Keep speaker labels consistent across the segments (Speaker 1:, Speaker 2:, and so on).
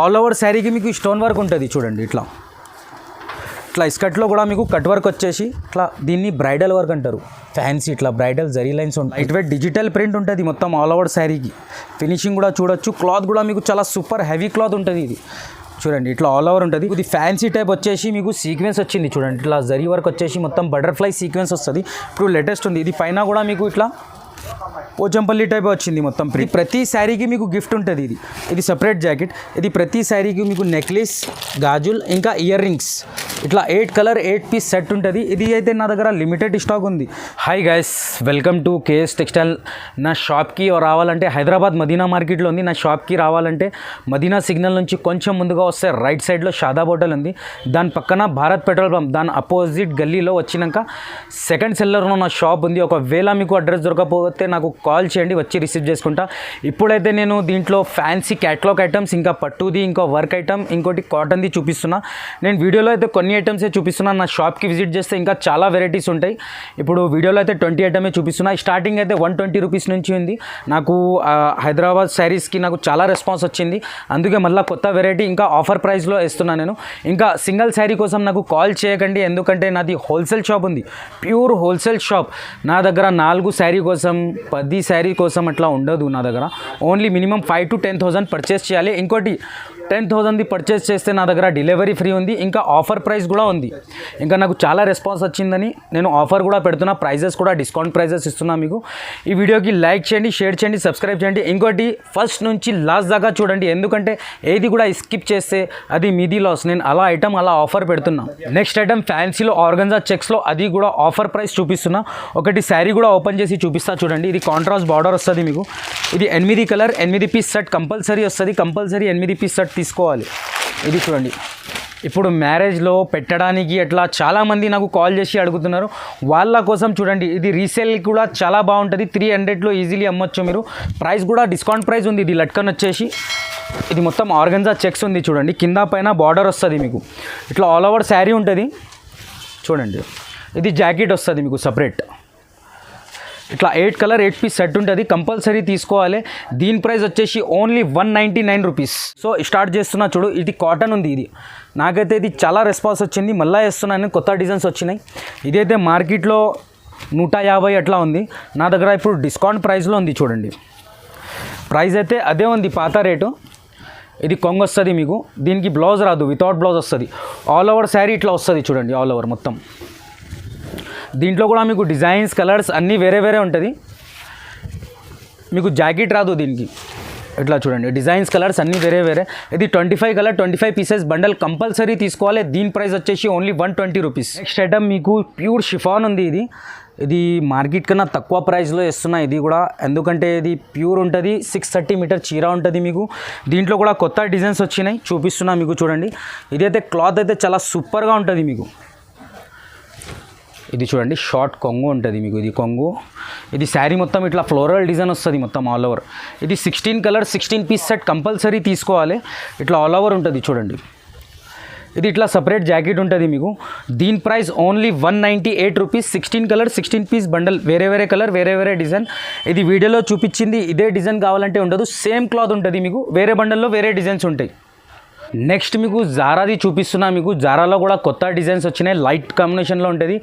Speaker 1: All over శారీకి మీకు stone work ఉంటుంది చూడండి. ఇట్లా ఇస్కట్లో కూడా మీకు కట్ వర్క్ వచ్చేసి ఇట్లా దీన్ని బ్రైడల్ వర్క్ అంటారు. ఫ్యాన్సీ ఇట్లా బ్రైడల్ జరీ లైన్స్ ఉంటాయి. లైట్ వెయిట్ డిజిటల్ ప్రింట్ ఉంటుంది మొత్తం ఆల్ ఓవర్ శారీకి. ఫినిషింగ్ కూడా చూడొచ్చు. క్లాత్ కూడా మీకు చాలా సూపర్ హెవీ క్లాత్ ఉంటుంది. ఇది చూడండి ఇట్లా ఆల్ ఓవర్ ఉంటుంది. ఇది ఫ్యాన్సీ టైప్ వచ్చేసి మీకు సీక్వెన్స్ వచ్చింది చూడండి. ఇట్లా జరీ వర్క్ వచ్చేసి మొత్తం బటర్ఫ్లై సీక్వెన్స్ వస్తుంది. ఇప్పుడు లేటెస్ట్ ఉంది. ఇది పైన కూడా మీకు ఇట్లా పోచంపల్లి టైప్ వచ్చింది మొత్తం. ప్రతి శారీకి మీకు గిఫ్ట్ ఉంటుంది. ఇది సపరేట్ జాకెట్. ఇది ప్రతి శారీకి మీకు నెక్లెస్, గాజుల్, ఇంకా ఇయర్ రింగ్స్ ఇట్లా 8 కలర్ 8 పీస్ సెట్ ఉంటుంది. ఇది అయితే నా దగ్గర లిమిటెడ్ స్టాక్ ఉంది. Hi guys, welcome to KS textile. నా షాప్కి రావాలంటే హైదరాబాద్ మదీనా మార్కెట్లో ఉంది. నా షాప్కి రావాలంటే మదీనా సిగ్నల్ నుంచి కొంచెం ముందుగా వస్తే రైట్ సైడ్లో షాదాబ్ హోటల్ ఉంది. దాని పక్కన భారత్ పెట్రోల్ పంప్, దాని అపోజిట్ గల్లీలో వచ్చినాక సెకండ్ సెల్లర్లో నా షాప్ ఉంది. ఒకవేళ మీకు అడ్రస్ దొరకకపోతే నాకు కాల్ చేయండి, వచ్చి రిసీవ్ చేసుకుంటా. ఇప్పుడైతే నేను దీంట్లో ఫ్యాన్సీ క్యాటలాగ్ ఐటమ్స్, ఇంకా పట్టుది, ఇంకా వర్క్ ఐటమ్, ఇంకోటి కాటన్ది చూపిస్తున్నా. నేను వీడియోలో అయితే కొన్ని ఐటమ్సే చూపిస్తున్నా. నా షాప్కి విజిట్ చేస్తే ఇంకా చాలా వెరైటీస్ ఉంటాయి. ఇప్పుడు వీడియోలో అయితే 20 ఐటమే చూపిస్తున్నా. స్టార్టింగ్ అయితే 120 రూపీస్ నుంచి ఉంది. నాకు హైదరాబాద్ శారీస్కి నాకు చాలా రెస్పాన్స్ వచ్చింది. అందుకే మళ్ళీ కొత్త వెరైటీ ఇంకా ఆఫర్ ప్రైస్లో ఇస్తున్నాను నేను. ఇంకా సింగిల్ శారీ కోసం నాకు కాల్ చేయకండి, ఎందుకంటే నాది హోల్సేల్ షాప్ ఉంది, ప్యూర్ హోల్సేల్ షాప్. నా దగ్గర 4 శారీ కోసం 10 శారీ కోసం అట్లా ఉండదు నా దగ్గర. ఓన్లీ మినిమం 5,000 to 10,000 పర్చేస్ చేయాలి. ఇంకోటి 10,000ది పర్చేస్ చేస్తే నా దగ్గర డెలివరీ ఫ్రీ ఉంది, ఇంకా ఆఫర్ ప్రైస్ కూడా ఉంది. ఇంకా నాకు చాలా రెస్పాన్స్ వచ్చిందని నేను ఆఫర్ కూడా పెడుతున్నా. ప్రైజెస్ కూడా డిస్కౌంట్ ప్రైజెస్ ఇస్తున్నా మీకు. ఈ వీడియోకి లైక్ చేయండి, షేర్ చేయండి, సబ్స్క్రైబ్ చేయండి. ఇంకోటి ఫస్ట్ నుంచి లాస్ట్ దాకా చూడండి, ఎందుకంటే ఏది కూడా స్కిప్ చేస్తే అది మీది లాస్. నేను అలా ఐటమ్ అలా ఆఫర్ పెడుతున్నా. నెక్స్ట్ ఐటమ్ ఫ్యాన్సీలో ఆర్గంజా చెక్స్లో, అది కూడా ఆఫర్ ప్రైస్ చూపిస్తున్నా. ఒకటి శారీ కూడా ఓపెన్ చేసి చూపిస్తా చూడండి. ఇది కాంట్రాస్ట్ బార్డర్ వస్తుంది మీకు. ఇది 8 కలర్ 8 పీస్ సెట్ కంపల్సరీ వస్తుంది. కంపల్సరీ 8 పీస్ సెట్ తీసుకోవాలి. ఇది చూడండి. ఇప్పుడు మ్యారేజ్లో పెట్టడానికి అట్లా చాలామంది నాకు కాల్ చేసి అడుగుతున్నారు. వాళ్ళ కోసం చూడండి, ఇది రీసేల్ కూడా చాలా బాగుంటుంది. 300లో ఈజీలీ అమ్మొచ్చు మీరు. ప్రైస్ కూడా డిస్కౌంట్ ప్రైస్ ఉంది. ఇది లట్కన్ వచ్చేసి ఇది మొత్తం ఆర్గంజా చెక్స్ ఉంది చూడండి. కింద పైన బార్డర్ వస్తుంది మీకు. ఇట్లా ఆల్ ఓవర్ శారీ ఉంటుంది చూడండి. ఇది జాకెట్ వస్తుంది మీకు సపరేట్. ఇట్లా 8 కలర్ 8 పీస్ సెట్ ఉంటుంది. కంపల్సరీ తీసుకోవాలి. దీని ప్రైస్ వచ్చేసి ఓన్లీ 199 రూపీస్. సో స్టార్ట్ చేస్తున్నా చూడు. ఇది కాటన్ ఉంది. ఇది నాకైతే ఇది చాలా రెస్పాన్స్ వచ్చింది. మళ్ళీ వేస్తున్నాను, కొత్త డిజైన్స్ వచ్చినాయి. ఇదైతే మార్కెట్లో 150 అట్లా ఉంది. నా దగ్గర ఇప్పుడు డిస్కౌంట్ ప్రైస్లో ఉంది చూడండి. ప్రైస్ అయితే అదే ఉంది, పాత రేటు. ఇది కొంగు వస్తుంది మీకు. దీనికి బ్లౌజ్ రాదు, వితౌట్ బ్లౌజ్ వస్తుంది. ఆల్ ఓవర్ శారీ ఇట్లా వస్తుంది చూడండి. ఆల్ ఓవర్ మొత్తం. దీంట్లో కూడా మీకు డిజైన్స్, కలర్స్ అన్నీ వేరే వేరే ఉంటుంది. మీకు జాకెట్ రాదు దీనికి. ఇట్లా చూడండి, డిజైన్స్, కలర్స్ అన్నీ వేరే వేరే. ఇది 25 కలర్ 25 పీసెస్ బండల్ కంపల్సరీ తీసుకోవాలి. దీని ప్రైస్ వచ్చేసి ఓన్లీ 120 రూపీస్. నెక్స్ట్ ఐటమ్ మీకు ప్యూర్ షిఫాన్ ఉంది. ఇది మార్కెట్ కన్నా తక్కువ ప్రైస్లో ఇస్తున్నా. ఇది కూడా ఎందుకంటే ఇది ప్యూర్ ఉంటుంది. 630 మీటర్ చీర ఉంటుంది మీకు. దీంట్లో కూడా కొత్త డిజైన్స్ వచ్చినాయి, చూపిస్తున్నా మీకు చూడండి. ఇదైతే క్లాత్ అయితే చాలా సూపర్గా ఉంటుంది మీకు. ఇది చూడండి, షార్ట్ కొంగు ఉంటుంది మీకు. ఇది కొంగు. ఇది శారీ మొత్తం ఇట్లా ఫ్లోరల్ డిజైన్ వస్తుంది మొత్తం ఆల్ ఓవర్. ఇది 16 కలర్ 16 పీస్ సెట్ కంపల్సరీ తీసుకోవాలి. ఇట్లా ఆల్ ఓవర్ ఉంటుంది చూడండి. ఇది ఇట్లా సపరేట్ జాకెట్ ఉంటుంది మీకు. దీని price only 198 rupees. 16 colour 16 piece bundle, వేరే వేరే కలర్ వేరే వేరే డిజైన్. ఇది వీడియోలో చూపించింది ఇదే డిజైన్ కావాలంటే ఉండదు, సేమ్ క్లాత్ ఉంటుంది మీకు. వేరే బండల్లో వేరే డిజైన్స్ ఉంటాయి. నెక్స్ట్ మీకు జారాది చూపిస్తున్నా మీకు. జారాలో కూడా కొత్త డిజైన్స్ వచ్చినాయి. లైట్ కాంబినేషన్లో ఉంటుంది,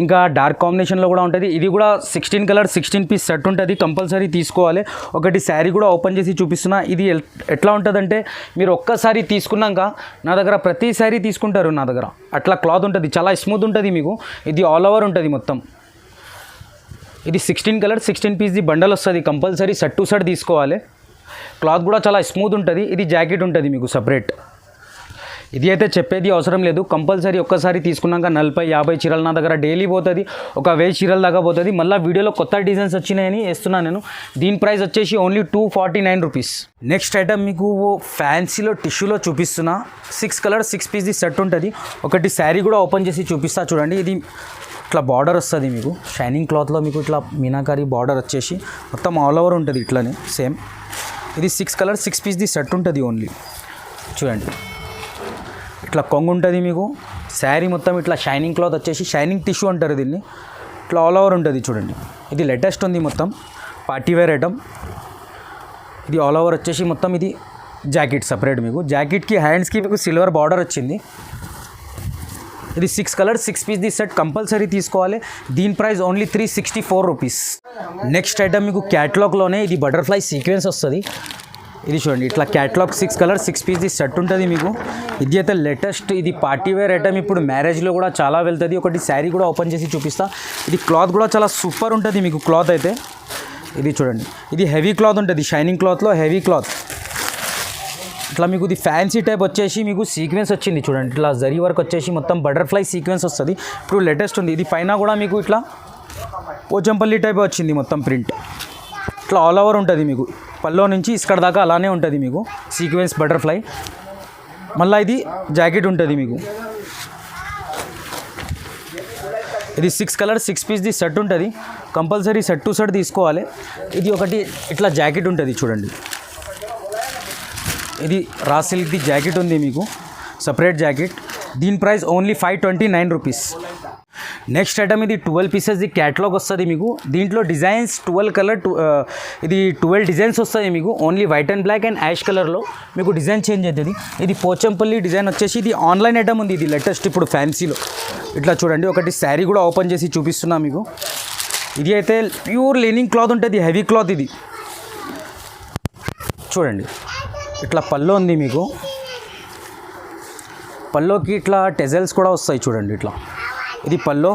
Speaker 1: ఇంకా డార్క్ కాంబినేషన్లో కూడా ఉంటుంది. ఇది కూడా 16 కలర్ 16 పీస్ సెట్ ఉంటుంది. కంపల్సరీ తీసుకోవాలి. ఒకటి శారీ కూడా ఓపెన్ చేసి చూపిస్తున్నా. ఇది ఎట్లా ఉంటుందంటే మీరు ఒక్కసారి తీసుకున్నాక నా దగ్గర ప్రతి శారీ తీసుకుంటారు నా దగ్గర. అట్లా క్లాత్ ఉంటుంది, చాలా స్మూత్ ఉంటుంది మీకు. ఇది ఆల్ ఓవర్ ఉంటుంది మొత్తం. ఇది 16 కలర్ 16 పీస్ది బండల్ వస్తుంది. కంపల్సరీ సెట్ టు సెట్ తీసుకోవాలి. క్లాత్ కూడా చాలా స్మూత్ ఉంటుంది. ఇది జాకెట్ ఉంటుంది మీకు సపరేట్. ఇది అయితే చెప్పేది అవసరం లేదు. కంపల్సరీ ఒక్కసారి తీసుకున్నాక 40-50 చీరలు నా దగ్గర డైలీ పోతుంది. ఒక 1000 చీరల దాకా పోతుంది. మళ్ళీ వీడియోలో కొత్త డిజైన్స్ వచ్చినాయని వేస్తున్నాను నేను. దీని ప్రైస్ వచ్చేసి ఓన్లీ 249 రూపీస్. నెక్స్ట్ ఐటమ్ మీకు ఫ్యాన్సీలో టిష్యూలో చూపిస్తున్నా. 6 కలర్ 6 పీస్ది సెట్ ఉంటుంది. ఒకటి శారీ కూడా ఓపెన్ చేసి చూపిస్తా చూడండి. ఇది ఇట్లా బార్డర్ వస్తుంది మీకు. షైనింగ్ క్లాత్లో మీకు ఇట్లా మీనాకారి బార్డర్ వచ్చేసి మొత్తం ఆల్ ఓవర్ ఉంటుంది ఇట్లానే సేమ్. ఇది 6 కలర్ 6 పీస్ది సెట్ ఉంటుంది ఓన్లీ చూడండి. ఇట్లా కొంగు ఉంటుంది మీకు. శారీ మొత్తం ఇట్లా షైనింగ్ క్లాత్ వచ్చేసి షైనింగ్ టిష్యూ అంటారు దీన్ని. ఇట్లా ఆల్ ఓవర్ ఉంటుంది చూడండి. ఇది లేటెస్ట్ ఉంది మొత్తం పార్టీ వేర్ ఐటమ్. ఇది ఆల్ ఓవర్ వచ్చేసి మొత్తం ఇది జాకెట్ సపరేట్ మీకు. జాకెట్కి హ్యాండ్స్కి మీకు సిల్వర్ బార్డర్ వచ్చింది. ఇది 6 colours 6 piece the set compulsory తీసుకోవాలి. దీని price only 364 rupees. Next item మీకు క్యాటలాగ్లోనే ఇది బటర్ఫ్లై సీక్వెన్స్ వస్తుంది. ఇది చూడండి ఇట్లా catalogue 6 colours 6 piece the set ఉంటుంది మీకు. ఇది అయితే లేటెస్ట్, ఇది పార్టీ వేర్ ఐటమ్. ఇప్పుడు మ్యారేజ్లో కూడా చాలా వెళ్తుంది. ఒకటి శారీ కూడా ఓపెన్ చేసి చూపిస్తా. ఇది క్లాత్ కూడా చాలా సూపర్ ఉంటుంది మీకు క్లాత్ అయితే. ఇది చూడండి, ఇది హెవీ క్లాత్ ఉంటుంది, షైనింగ్ క్లాత్లో హెవీ క్లాత్. ఇట్లా మీకు ఇది ఫ్యాన్సీ టైప్ వచ్చేసి మీకు సీక్వెన్స్ వచ్చింది చూడండి. ఇట్లా జరీ వర్క్ వచ్చేసి మొత్తం బటర్ఫ్లై సీక్వెన్స్ వస్తుంది. ఇప్పుడు లేటెస్ట్ ఉంది. ఇది పైన కూడా మీకు ఇట్లా పోచంపల్లి టైప్ వచ్చింది మొత్తం ప్రింట్. ఇట్లా ఆల్ ఓవర్ ఉంటుంది మీకు, పల్లో నుంచి ఇక్కడ దాకా అలానే ఉంటుంది మీకు సీక్వెన్స్ బటర్ఫ్లై. మళ్ళీ ఇది జాకెట్ ఉంటుంది మీకు. ఇది 6 కలర్స్ 6 పీస్ ది సెట్ ఉంటుంది. కంపల్సరీ సెట్ టు సెట్ తీసుకోవాలి. ఇది ఒకటి ఇట్లా జాకెట్ ఉంటుంది చూడండి. ఇది రా సిల్క్ది జాకెట్ ఉంది మీకు, సపరేట్ జాకెట్. దీని price only 529 rupees. Next item ఇది 12 పీసెస్ ది క్యాటలాగ్ వస్తుంది మీకు. దీంట్లో డిజైన్స్ 12 డిజైన్స్ వస్తాయి మీకు. Only white and black and ash కలర్లో మీకు డిజైన్ చేంజ్ అవుతుంది. ఇది పోచంపల్లి డిజైన్ వచ్చేసి ఇది ఆన్లైన్ ఐటమ్ ఉంది. ఇది లేటెస్ట్ ఇప్పుడు ఫ్యాన్సీలో. ఇట్లా చూడండి, ఒకటి శారీ కూడా ఓపెన్ చేసి చూపిస్తున్నా మీకు. ఇది అయితే ప్యూర్ లీనింగ్ క్లాత్ ఉంటుంది, హెవీ క్లాత్ ఇది. చూడండి ఇట్లా పల్లో ఉంది మీకు. పల్లోకి ఇట్లా టెజల్స్ కూడా వస్తాయి చూడండి. ఇట్లా ఇది పల్లో.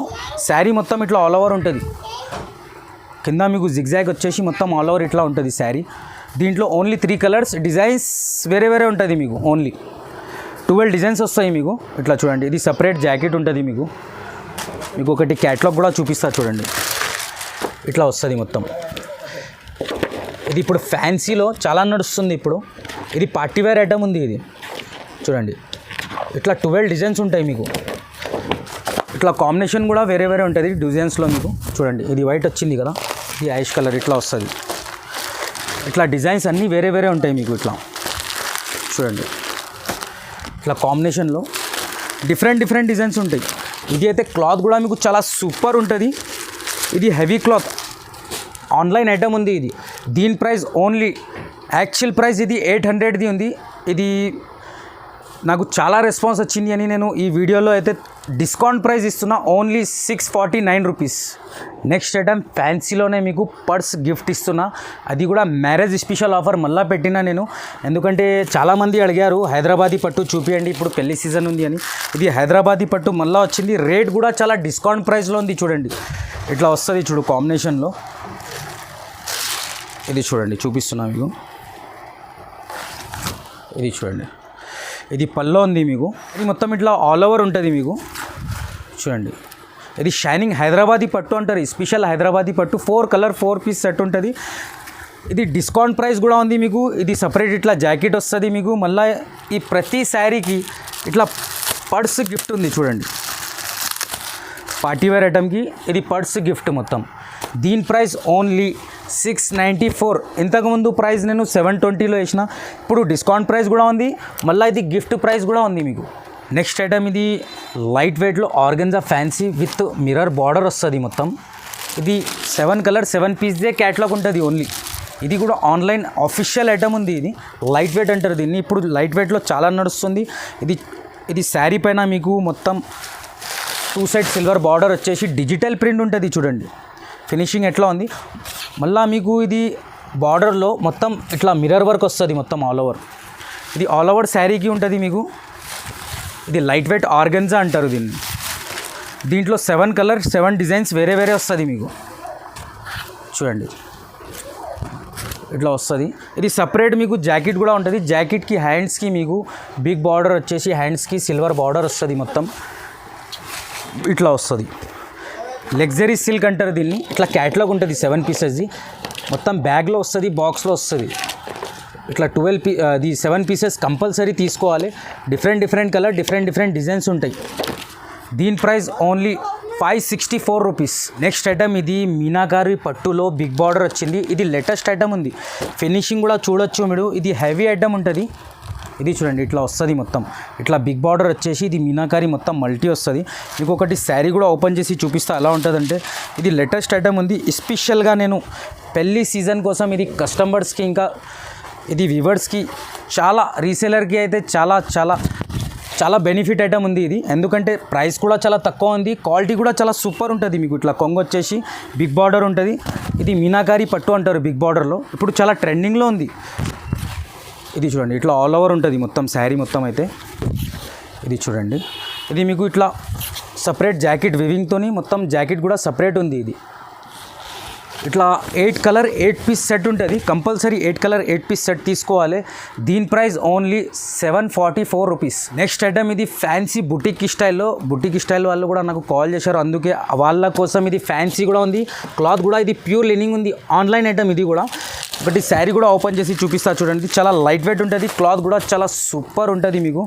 Speaker 1: శారీ మొత్తం ఇట్లా ఆల్ ఓవర్ ఉంటుంది. కింద మీకు జిగ్జాగ్ వచ్చేసి మొత్తం ఆల్ ఓవర్ ఇట్లా ఉంటుంది శారీ. దీంట్లో ఓన్లీ 3 కలర్స్ డిజైన్స్ వేరే వేరే ఉంటుంది మీకు. ఓన్లీ 12 డిజైన్స్ వస్తాయి మీకు. ఇట్లా చూడండి, ఇది సపరేట్ జాకెట్ ఉంటుంది మీకు. మీకు ఒకటి క్యాటలాగ్ కూడా చూపిస్తా చూడండి. ఇట్లా వస్తుంది మొత్తం. ఇది ఇప్పుడు ఫ్యాన్సీలో చాలా నడుస్తుంది ఇప్పుడు. ఇది పార్టీ వేర్ ఐటమ్ ఉంది. ఇది చూడండి, ఇట్లా 12 డిజైన్స్ ఉంటాయి మీకు. ఇట్లా కాంబినేషన్ కూడా వేరే వేరే ఉంటుంది డిజైన్స్లో మీకు. చూడండి, ఇది వైట్ వచ్చింది కదా, ఇది యాష్ కలర్ ఇట్లా వస్తుంది. ఇట్లా డిజైన్స్ అన్నీ వేరే వేరే ఉంటాయి మీకు. ఇట్లా చూడండి, ఇట్లా కాంబినేషన్లో డిఫరెంట్ డిజైన్స్ ఉంటాయి. ఇది అయితే క్లాత్ కూడా మీకు చాలా సూపర్ ఉంటుంది. ఇది హెవీ క్లాత్ ఆన్లైన్ ఐటమ్ ఉంది ఇది. దీని ప్రైస్ ఓన్లీ యాక్చువల్ ప్రైస్ ఇది 800ది ఉంది. ఇది నాకు చాలా రెస్పాన్స్ వచ్చింది అని నేను ఈ వీడియోలో అయితే డిస్కౌంట్ ప్రైస్ ఇస్తున్నా. Only 649 rupees. నెక్స్ట్ ఐటమ్ ఫ్యాన్సీలోనే మీకు పర్స్ గిఫ్ట్ ఇస్తున్నా. అది కూడా మ్యారేజ్ స్పెషల్ ఆఫర్ మళ్ళీ పెట్టినా నేను. ఎందుకంటే చాలామంది అడిగారు హైదరాబాదీ పట్టు చూపించండి, ఇప్పుడు పెళ్లి సీజన్ ఉంది అని. ఇది హైదరాబాదీ పట్టు మళ్ళీ వచ్చింది. రేట్ కూడా చాలా డిస్కౌంట్ ప్రైస్లో ఉంది చూడండి. ఇట్లా వస్తుంది చూడు కాంబినేషన్లో. ఇది చూడండి చూపిస్తున్నా మీకు. ఇది చూడండి, ఇది పల్లో ఉంది మీకు. ఇది మొత్తం ఇట్లా ఆల్ ఓవర్ ఉంటుంది మీకు. చూడండి, ఇది షైనింగ్ హైదరాబాదీ పట్టు అంటారు. స్పెషల్ హైదరాబాదీ పట్టు 4 కలర్ 4 పీస్ సెట్ ఉంటుంది. ఇది డిస్కౌంట్ ప్రైస్ కూడా ఉంది మీకు. ఇది సపరేట్ ఇట్లా జాకెట్ వస్తుంది మీకు. మళ్ళీ ఈ ప్రతి శారీకి ఇట్లా పర్స్ గిఫ్ట్ ఉంది చూడండి. పార్టీ వేర్ ఐటమ్కి ఇది పర్స్ గిఫ్ట్ మొత్తం. దీని ప్రైస్ ఓన్లీ 694. ఇంతకుముందు ప్రైస్ నేను 720లో వేసిన. ఇప్పుడు డిస్కౌంట్ ప్రైస్ కూడా ఉంది. మళ్ళీ ఇది గిఫ్ట్ ప్రైస్ కూడా ఉంది మీకు. నెక్స్ట్ ఐటమ్ ఇది లైట్ వెయిట్లో organza fancy with mirror border వస్తుంది మొత్తం. ఇది 7 కలర్ 7 పీస్దే క్యాటలాగ్ ఉంటుంది ఓన్లీ. ఇది కూడా ఆన్లైన్ అఫీషియల్ ఐటమ్ ఉంది. ఇది లైట్ వెయిట్ అంటారు దీన్ని. ఇప్పుడు లైట్ వెయిట్లో చాలా నడుస్తుంది. ఇది శారీ పైన మీకు మొత్తం 2 సైడ్ సిల్వర్ బార్డర్ వచ్చేసి డిజిటల్ ప్రింట్ ఉంటుంది చూడండి. ఫినిషింగ్ ఎట్లా ఉంది. మళ్ళీ మీకు ఇది బార్డర్లో మొత్తం ఇట్లా మిర్రర్ వర్క్ వస్తుంది మొత్తం ఆల్ ఓవర్. ఇది ఆల్ ఓవర్ శారీకి ఉంటుంది మీకు. ఇది లైట్ వెయిట్ ఆర్గెన్జా అంటారు దీన్ని. దీంట్లో 7 కలర్ 7 డిజైన్స్ వేరే వేరే వస్తుంది మీకు. చూడండి ఇట్లా వస్తుంది. ఇది సపరేట్ మీకు జాకెట్ కూడా ఉంటుంది. జాకెట్కి హ్యాండ్స్కి మీకు బిగ్ బార్డర్ వచ్చేసి హ్యాండ్స్కి సిల్వర్ బార్డర్ వస్తుంది మొత్తం. ఇట్లా వస్తుంది. లగ్జరీ సిల్క్ అంటారు దీన్ని. ఇట్లా క్యాటలాగ్ ఉంటుంది 7 పీసెస్ది మొత్తం. బ్యాగ్లో వస్తుంది, బాక్స్లో వస్తుంది. ఇట్లా 7 పీసెస్ కంపల్సరీ తీసుకోవాలి. డిఫరెంట్ కలర్ డిఫరెంట్ డిజైన్స్ ఉంటాయి. దీని price only 564 rupees. Next item ఇది మీనాకారి పట్టులో బిగ్ బార్డర్ వచ్చింది. ఇది లేటెస్ట్ ఐటమ్ ఉంది. ఫినిషింగ్ కూడా చూడొచ్చు మీరు. ఇది హెవీ ఐటమ్ ఉంటుంది. ఇది చూడండి ఇట్లా వస్తుంది మొత్తం. ఇట్లా బిగ్ బార్డర్ వచ్చేసి ఇది మీనాకారి మొత్తం మల్టీ వస్తుంది. మీకు ఒకటి శారీ కూడా ఓపెన్ చేసి చూపిస్తా ఎలా ఉంటుందంటే. ఇది లేటెస్ట్ ఐటమ్ ఉంది. స్పెషల్గా నేను పెళ్ళి సీజన్ కోసం ఇది కస్టమర్స్కి ఇంకా ఇది వివర్స్కి చాలా రీసేలర్కి అయితే చాలా చాలా చాలా బెనిఫిట్ ఐటమ్ ఉంది ఇది. ఎందుకంటే ప్రైస్ కూడా చాలా తక్కువ ఉంది, క్వాలిటీ కూడా చాలా సూపర్ ఉంటుంది. మీకు ఇట్లా కొంగు వచ్చేసి బిగ్ బార్డర్ ఉంటుంది. ఇది మీనాకారి పట్టు అంటారు బిగ్ బార్డర్లో, ఇప్పుడు చాలా ట్రెండింగ్లో ఉంది. ఇది చూడండి ఇట్లా ఆల్ ఓవర్ ఉంటుంది మొత్తం శారీ మొత్తం అయితే. ఇది చూడండి, ఇది మీకు ఇట్లా సపరేట్ జాకెట్ వివింగ్తోని మొత్తం జాకెట్ కూడా సపరేట్ ఉంది. ఇది ఇట్లా 8 కలర్ 8 పీస్ సెట్ ఉంటుంది. కంపల్సరీ 8 కలర్ 8 పీస్ సెట్ తీసుకోవాలి. దీని price only 744 rupees. Next item ఇది ఫ్యాన్సీ బుటిక్ స్టైల్లో. బుటిక్ స్టైల్ వాళ్ళు కూడా నాకు కాల్ చేశారు, అందుకే వాళ్ళ కోసం ఇది ఫ్యాన్సీ కూడా ఉంది. క్లాత్ కూడా ఇది ప్యూర్ లినింగ్ ఉంది. ఆన్లైన్ ఐటమ్ ఇది కూడా. బట్ ఈ శారీ కూడా ఓపెన్ చేసి చూపిస్తా చూడండి. చాలా లైట్ వెయిట్ ఉంటుంది, క్లాత్ కూడా చాలా సూపర్ ఉంటుంది మీకు.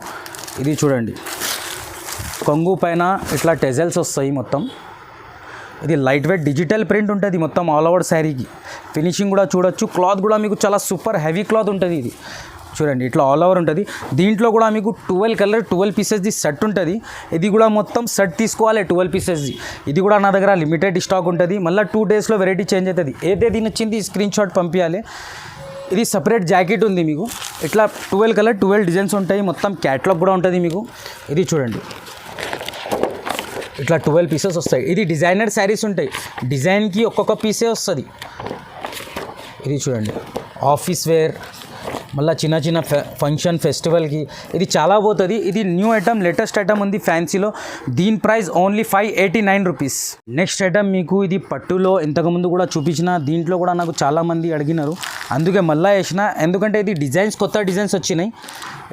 Speaker 1: ఇది చూడండి, కొంగు పైన ఇట్లా టెజల్స్ వస్తాయి మొత్తం. ఇది లైట్ వెయిట్ డిజిటల్ ప్రింట్ ఉంటుంది మొత్తం ఆల్ ఓవర్ శారీకి. ఫినిషింగ్ కూడా చూడొచ్చు. క్లాత్ కూడా మీకు చాలా సూపర్ హెవీ క్లాత్ ఉంటుంది. ఇది చూడండి ఇట్లా ఆల్ ఓవర్ ఉంటుంది. దీంట్లో కూడా మీకు 12 కలర్ 12 పీసెస్ది సెట్ ఉంటుంది. ఇది కూడా మొత్తం సెట్ తీసుకోవాలి 12 పీసెస్ది. ఇది కూడా నా దగ్గర లిమిటెడ్ స్టాక్ ఉంటుంది. మళ్ళీ 2 డేస్లో వెరైటీ చేంజ్ అవుతుంది. ఏదేది నచ్చింది స్క్రీన్ షాట్ పంపించాలి. ఇది సపరేట్ జాకెట్ ఉంది మీకు. ఇట్లా 12 కలర్ 12 డిజైన్స్ ఉంటాయి. మొత్తం క్యాటలాగ్ కూడా ఉంటుంది మీకు. ఇది చూడండి ఇట్లా 12 పీసెస్ వస్తాయి. ఇది డిజైనర్ శారీస్ ఉంటాయి, డిజైన్కి ఒక్కొక్క పీసే వస్తుంది. ఇది చూడండి ఆఫీస్ వేర్, మళ్ళీ చిన్న చిన్న ఫంక్షన్ ఫెస్టివల్కి ఇది చాలా పోతుంది. ఇది న్యూ ఐటమ్, లేటెస్ట్ ఐటమ్ ఉంది ఫ్యాన్సీలో. దీని price only 589 rupees. Next item మీకు ఇది పట్టులో ఇంతకుముందు కూడా చూపించిన. దీంట్లో కూడా నాకు చాలామంది అడిగినారు, అందుకే మళ్ళీ వేసిన. ఎందుకంటే ఇది డిజైన్స్ కొత్త డిజైన్స్ వచ్చినాయి.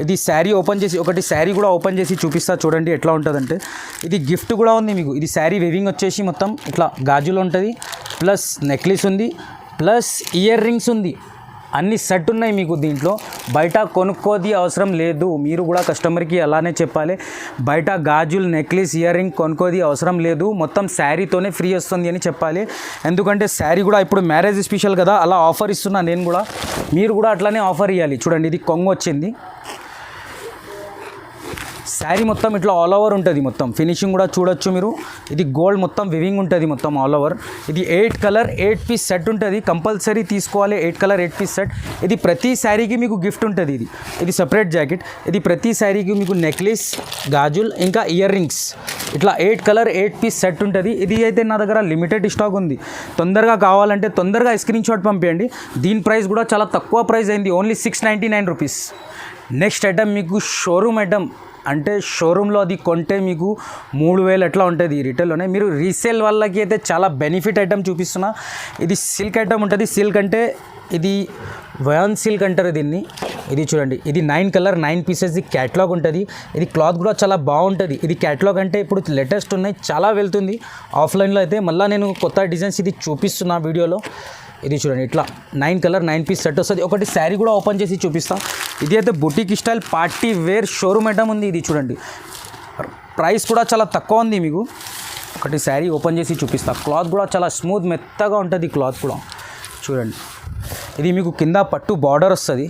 Speaker 1: ఇది శారీ ఓపెన్ చేసి ఒకటి శారీ కూడా ఓపెన్ చేసి చూపిస్తా చూడండి ఎట్లా ఉంటుందంటే. ఇది గిఫ్ట్ కూడా ఉంది మీకు. ఇది శారీ వెవింగ్ వచ్చేసి మొత్తం ఇట్లా గాజులు ఉంటుంది, ప్లస్ నెక్లెస్ ఉంది, ప్లస్ ఇయర్ రింగ్స్ ఉంది. అన్ని సెట్ ఉన్నాయి మీకు దీంట్లో. బయట కొనుక్కోది అవసరం లేదు. మీరు కూడా కస్టమర్కి అలానే చెప్పాలి, బయట గాజులు నెక్లెస్ ఇయర్ రింగ్ కొనుక్కోది అవసరం లేదు, మొత్తం శారీతోనే ఫ్రీ వస్తుంది అని చెప్పాలి. ఎందుకంటే శారీ కూడా ఇప్పుడు మ్యారేజ్ స్పెషల్ కదా, అలా ఆఫర్ ఇస్తున్నా నేను కూడా. మీరు కూడా అట్లానే ఆఫర్ ఇవ్వాలి. చూడండి ఇది కొంగు వచ్చింది. శారీ మొత్తం ఇట్లా ఆల్ ఓవర్ ఉంటుంది. మొత్తం ఫినిషింగ్ కూడా చూడొచ్చు మీరు. ఇది గోల్డ్ మొత్తం వివింగ్ ఉంటుంది మొత్తం ఆల్ ఓవర్. ఇది 8 కలర్ 8 పీస్ సెట్ ఉంటుంది. కంపల్సరీ తీసుకోవాలి 8 కలర్ 8 పీస్ సెట్. ఇది ప్రతి శారీకి మీకు గిఫ్ట్ ఉంటుంది. ఇది సపరేట్ జాకెట్. ఇది ప్రతి శారీకి మీకు నెక్లెస్, గాజుల్, ఇంకా ఇయర్ రింగ్స్ ఇట్లా 8 కలర్ 8 పీస్ సెట్ ఉంటుంది. ఇది అయితే నా దగ్గర లిమిటెడ్ స్టాక్ ఉంది. తొందరగా కావాలంటే తొందరగా స్క్రీన్ షాట్ పంపించండి. దీని ప్రైస్ కూడా చాలా తక్కువ ప్రైస్ అయింది, ఓన్లీ 699 రూపీస్. నెక్స్ట్ ఐటమ్ మీకు షోరూమ్ ఐటమ్. అంటే షోరూంలో అది కొంటే మీకు 3000 ఎట్లా ఉంటుంది రిటైల్లోనే. మీరు రీసేల్ వాళ్ళకి అయితే చాలా బెనిఫిట్ ఐటమ్ చూపిస్తున్నా. ఇది సిల్క్ ఐటమ్ ఉంటుంది. సిల్క్ అంటే ఇది వయాన్ సిల్క్ అంటారు దీన్ని. ఇది చూడండి, ఇది 9 కలర్ 9 పీసెస్ది క్యాటలాగ్ ఉంటుంది. ఇది క్లాత్ కూడా చాలా బాగుంటుంది. ఇది క్యాటలాగ్ అంటే ఇప్పుడు లేటెస్ట్ ఉన్నాయి, చాలా వెళ్తుంది ఆఫ్లైన్లో అయితే. మళ్ళీ నేను కొత్త డిజైన్స్ ఇది చూపిస్తున్నా వీడియోలో. ఇది చూడండి ఇట్లా 9 కలర్ 9 పీస్ సెట్ వస్తుంది. ఒకటి శారీ కూడా ఓపెన్ చేసి చూపిస్తా. ఇది అయితే boutique style party wear showroom item ఉంది. ఇది చూడండి ప్రైస్ కూడా చాలా తక్కువ ఉంది మీకు. ఒకటి శారీ ఓపెన్ చేసి చూపిస్తా. క్లాత్ కూడా చాలా స్మూత్ మెత్తగా ఉంటుంది క్లాత్ కూడా. చూడండి ఇది మీకు కింద పట్టు బార్డర్ వస్తుంది.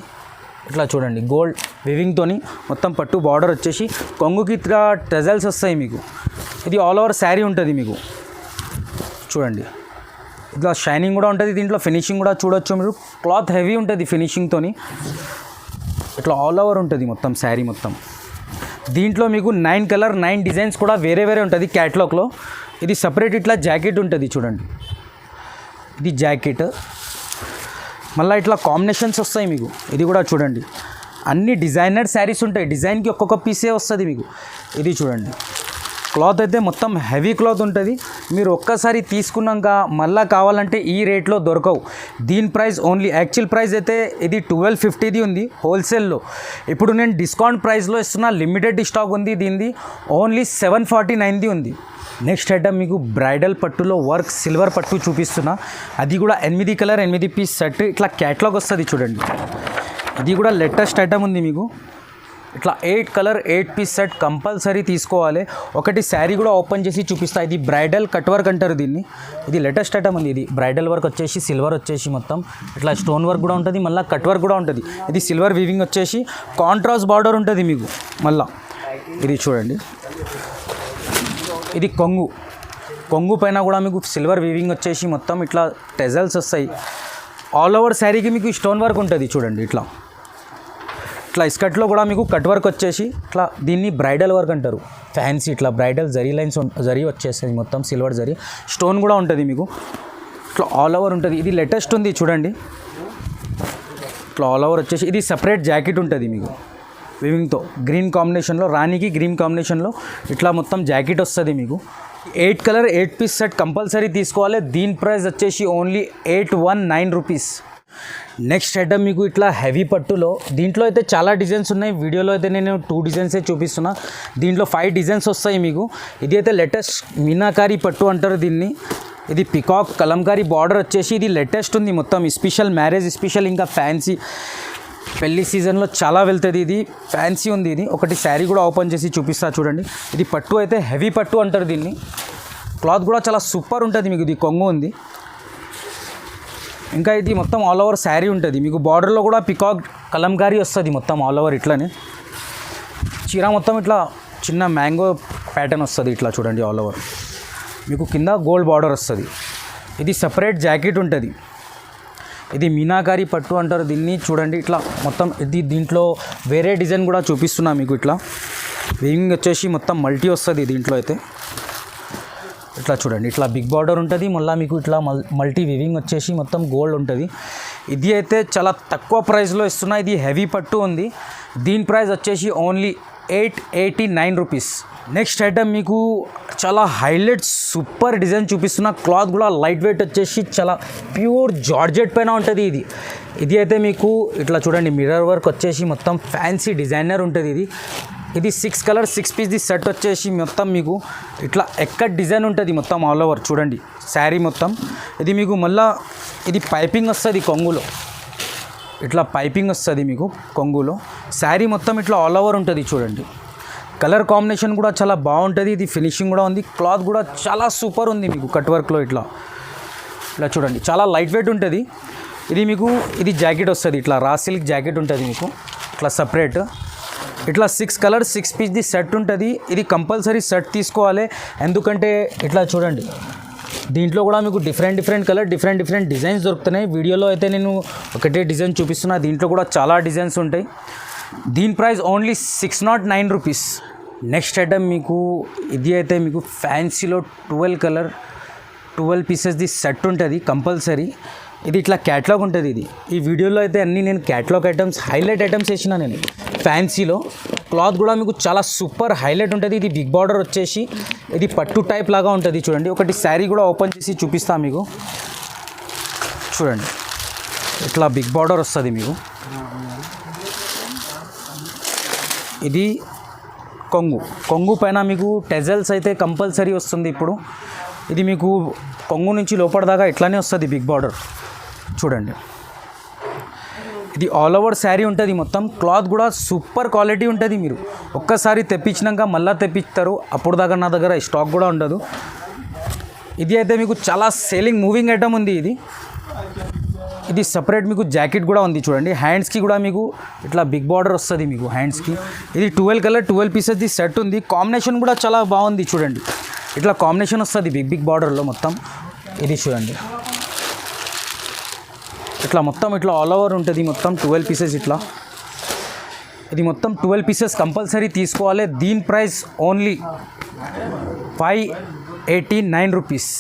Speaker 1: ఇట్లా చూడండి గోల్డ్ వివింగ్తోని మొత్తం పట్టు బార్డర్ వచ్చేసి కొంగుకి ఇట్లా టెజల్స్ వస్తాయి మీకు. ఇది ఆల్ ఓవర్ శారీ ఉంటుంది మీకు. చూడండి ఇట్లా షైనింగ్ కూడా ఉంటుంది. దీంట్లో ఫినిషింగ్ కూడా చూడొచ్చు మీరు. క్లాత్ హెవీ ఉంటుంది ఫినిషింగ్తోని. ఇట్లా ఆల్ ఓవర్ ఉంటుంది మొత్తం శారీ మొత్తం. దీంట్లో మీకు 9 కలర్ 9 డిజైన్స్ కూడా వేరే వేరే ఉంటుంది క్యాటలాగ్లో. ఇది సపరేట్ ఇట్లా జాకెట్ ఉంటుంది చూడండి. ఇది జాకెట్, మళ్ళీ ఇట్లా కాంబినేషన్స్ వస్తాయి మీకు. ఇది కూడా చూడండి అన్ని డిజైనర్ శారీస్ ఉంటాయి. డిజైన్కి ఒక్కొక్క పీసే వస్తుంది మీకు. ఇది చూడండి క్లాత్ అయితే మొత్తం హెవీ క్లాత్ ఉంటుంది. మీరు ఒక్కసారి తీసుకున్నాక మళ్ళీ కావాలంటే ఈ రేట్లో దొరకవు. దీని ప్రైస్ ఓన్లీ యాక్చువల్ ప్రైస్ అయితే ఇది 1250ది ఉంది హోల్సేల్లో. ఇప్పుడు నేను డిస్కౌంట్ ప్రైస్లో ఇస్తున్నా, లిమిటెడ్ స్టాక్ ఉంది దీనిది. ఓన్లీ 749ది ఉంది. నెక్స్ట్ ఐటమ్ మీకు బ్రైడల్ పట్టులో వర్క్ సిల్వర్ పట్టు చూపిస్తున్నా. అది కూడా 8 కలర్ 8 పీస్ సెట్ ఇట్లా క్యాటలాగ్ వస్తుంది చూడండి. ఇది కూడా లేటెస్ట్ ఐటమ్ ఉంది మీకు. ఇట్లా 8 కలర్ 8 పీస్ సెట్ కంపల్సరీ తీసుకోవాలి. ఒకటి శారీ కూడా ఓపెన్ చేసి చూపిస్తా. ఇది బ్రైడల్ కట్ వర్క్ అంటారు దీన్ని. ఇది లేటెస్ట్ ఐటమ్ ఉంది. ఇది బ్రైడల్ వర్క్ వచ్చేసి సిల్వర్ వచ్చేసి మొత్తం ఇట్లా స్టోన్ వర్క్ కూడా ఉంటుంది, మళ్ళీ కట్ వర్క్ కూడా ఉంటుంది. ఇది సిల్వర్ వీవింగ్ వచ్చేసి కాంట్రాస్ట్ బార్డర్ ఉంటుంది మీకు. మళ్ళీ ఇది చూడండి, ఇది కొంగు పైన కూడా మీకు సిల్వర్ వీవింగ్ వచ్చేసి మొత్తం ఇట్లా టెజల్స్ వస్తాయి. ఆల్ ఓవర్ శారీకి మీకు స్టోన్ వర్క్ ఉంటుంది చూడండి. ఇట్లా ఇట్లా ఇస్కట్లో కూడా మీకు కట్ వర్క్ వచ్చేసి ఇట్లా దీన్ని బ్రైడల్ వర్క్ అంటారు. ఫ్యాన్సీ ఇట్లా బ్రైడల్ జరీ లైన్స్ జరీ వచ్చేస్తుంది, మొత్తం సిల్వర్ జరీ. స్టోన్ కూడా ఉంటుంది మీకు, ఇట్లా ఆల్ ఓవర్ ఉంటుంది. ఇది లేటెస్ట్ ఉంది చూడండి, ఇట్లా ఆల్ ఓవర్ వచ్చేసి ఇది సపరేట్ జాకెట్ ఉంటుంది మీకు వివింగ్తో. గ్రీన్ కాంబినేషన్లో, రాణికి గ్రీన్ కాంబినేషన్లో ఇట్లా మొత్తం జాకెట్ వస్తుంది మీకు. 8 కలర్ 8 పీస్ సెట్ కంపల్సరీ తీసుకోవాలి. దీని ప్రైస్ వచ్చేసి ఓన్లీ 819 రూపీస్. నెక్స్ట్ ఐటమ్ మీకు ఇట్లా హెవీ పట్టులో, దీంట్లో అయితే చాలా డిజైన్స్ ఉన్నాయి. వీడియోలో అయితే నేను 2 డిజైన్సే చూపిస్తున్నా, దీంట్లో 5 డిజైన్స్ వస్తాయి మీకు. ఇది అయితే లేటెస్ట్ మీనాకారి పట్టు అంటారు దీన్ని. ఇది పికాక్ కలంకారీ బార్డర్ వచ్చేసి ఇది లేటెస్ట్ ఉంది మొత్తం. స్పెషల్ మ్యారేజ్ స్పెషల్, ఇంకా ఫ్యాన్సీ పెళ్లి సీజన్లో చాలా వెళ్తుంది. ఇది ఫ్యాన్సీ ఉంది. ఇది ఒకటి శారీ కూడా ఓపెన్ చేసి చూపిస్తా చూడండి. ఇది పట్టు అయితే హెవీ పట్టు అంటారు దీన్ని. క్లాత్ కూడా చాలా సూపర్ ఉంటుంది మీకు. ఇది కొంగు ఉంది, ఇంకా ఇది మొత్తం ఆల్ ఓవర్ శారీ ఉంటుంది మీకు. బార్డర్లో కూడా పికాక్ కలంకారీ వస్తుంది మొత్తం ఆల్ ఓవర్. ఇట్లానే చీర మొత్తం ఇట్లా చిన్న మ్యాంగో ప్యాటర్న్ వస్తుంది ఇట్లా చూడండి ఆల్ ఓవర్. మీకు కింద గోల్డ్ బార్డర్ వస్తుంది. ఇది సపరేట్ జాకెట్ ఉంటుంది. ఇది మీనాకారి పట్టు అంటారు దీన్ని. చూడండి ఇట్లా మొత్తం ఇది దీంట్లో వేరే డిజైన్ కూడా చూపిస్తున్నా మీకు. ఇట్లా వీవింగ్ వచ్చేసి మొత్తం మల్టీ వస్తుంది దీంట్లో అయితే. ఇట్లా చూడండి ఇట్లా బిగ్ బార్డర్ ఉంటుంది, మళ్ళీ మీకు ఇట్లా మల్టీ వీవింగ్ వచ్చేసి మొత్తం గోల్డ్ ఉంటుంది. ఇది అయితే చాలా తక్కువ ప్రైస్లో ఇస్తున్నా. ఇది హెవీ పట్టు ఉంది. దీని ప్రైస్ వచ్చేసి ఓన్లీ 889 రూపీస్. నెక్స్ట్ ఐటమ్ మీకు చాలా హైలైట్ సూపర్ డిజైన్ చూపిస్తున్నా. క్లాత్ కూడా లైట్ వెయిట్ వచ్చేసి చాలా ప్యూర్ జార్జెట్ పైన ఉంటుంది ఇది. ఇది అయితే మీకు ఇట్లా చూడండి మిర్రర్ వర్క్ వచ్చేసి మొత్తం ఫ్యాన్సీ డిజైనర్ ఉంటుంది ఇది. ఇది 6 కలర్ 6 పీస్ ది సెట్ వచ్చేసి మొత్తం మీకు ఇట్లా ఎక్కడ్ డిజైన్ ఉంటుంది మొత్తం ఆల్ ఓవర్. చూడండి శారీ మొత్తం ఇది మీకు. మళ్ళీ ఇది పైపింగ్ వస్తుంది కొంగులో, ఇట్లా పైపింగ్ వస్తుంది మీకు కొంగులో. శారీ మొత్తం ఇట్లా ఆల్ ఓవర్ ఉంటుంది చూడండి. కలర్ కాంబినేషన్ కూడా చాలా బాగుంటుంది. ఇది ఫినిషింగ్ కూడా ఉంది. క్లాత్ కూడా చాలా సూపర్ ఉంది మీకు కట్ వర్క్లో. ఇట్లా ఇట్లా చూడండి చాలా లైట్ వెయిట్ ఉంటుంది ఇది మీకు. ఇది జాకెట్ వస్తుంది ఇట్లా రా సిల్క్ జాకెట్ ఉంటుంది మీకు ఇట్లా సపరేట్. ఇట్లా 6 కలర్ 6 పీస్ ది సెట్ ఉంటుంది. ఇది కంపల్సరీ సెట్ తీసుకోవాలి, ఎందుకంటే ఇట్లా చూడండి దీంట్లో కూడా మీకు డిఫరెంట్ కలర్ డిఫరెంట్ డిజైన్స్ దొరుకుతున్నాయి. వీడియోలో అయితే నేను ఒకటే డిజైన్ చూపిస్తున్నా, దీంట్లో కూడా చాలా డిజైన్స్ ఉంటాయి. దీని price only 609 rupees. Next item మీకు ఇది అయితే మీకు ఫ్యాన్సీలో 12 కలర్ 12 పీసెస్ ది సెట్ ఉంటుంది కంపల్సరీ. ఇది ఇట్లా క్యాట్లాగ్ ఉంటుంది ఇది. ఈ వీడియోలో అయితే అన్నీ నేను క్యాట్లాగ్ ఐటమ్స్ హైలైట్ ఐటమ్స్ వేసిన నేను ఫ్యాన్సీలో. క్లాత్ కూడా మీకు చాలా సూపర్ హైలైట్ ఉంటుంది. ఇది బిగ్ బార్డర్ వచ్చేసి ఇది పట్టు టైప్ లాగా ఉంటుంది చూడండి. ఒకటి శారీ కూడా ఓపెన్ చేసి చూపిస్తాను మీకు. చూడండి ఇట్లా బిగ్ బార్డర్ వస్తుంది మీకు. ఇది కొంగు పైన మీకు టెజల్స్ అయితే కంపల్సరీ వస్తుంది ఇప్పుడు. ఇది మీకు కొంగు నుంచి లోపల దాకా ఇట్లానే వస్తుంది బిగ్ బార్డర్ చూడండి. ఇది ఆల్ ఓవర్ శారీ ఉంటుంది మొత్తం. క్లాత్ కూడా సూపర్ క్వాలిటీ ఉంటుంది. మీరు ఒక్కసారి తెప్పించినాక మళ్ళీ తెప్పిస్తారు, అప్పుడు దాకా నా దగ్గర స్టాక్ కూడా ఉండదు. ఇది అయితే మీకు చాలా సేలింగ్ మూవింగ్ ఐటమ్ ఉంది ఇది. ఇది సపరేట్ మీకు జాకెట్ కూడా ఉంది చూడండి. హ్యాండ్స్కి కూడా మీకు ఇట్లా బిగ్ బార్డర్ వస్తుంది మీకు హ్యాండ్స్కి. ఇది 12 కలర్ 12 పీసెస్ ది సెట్ ఉంది. కాంబినేషన్ కూడా చాలా బాగుంది చూడండి. ఇట్లా కాంబినేషన్ వస్తుంది బిగ్ బార్డర్లో మొత్తం. ఇది చూడండి ఇట్లా మొత్తం ఇట్లా ఆల్ ఓవర్ ఉంటుంది మొత్తం 12 పీసెస్ ఇట్లా. ఇది మొత్తం 12 పీసెస్ కంపల్సరీ తీసుకోవాలి. దీని ప్రైస్ ఓన్లీ 589 రూపీస్.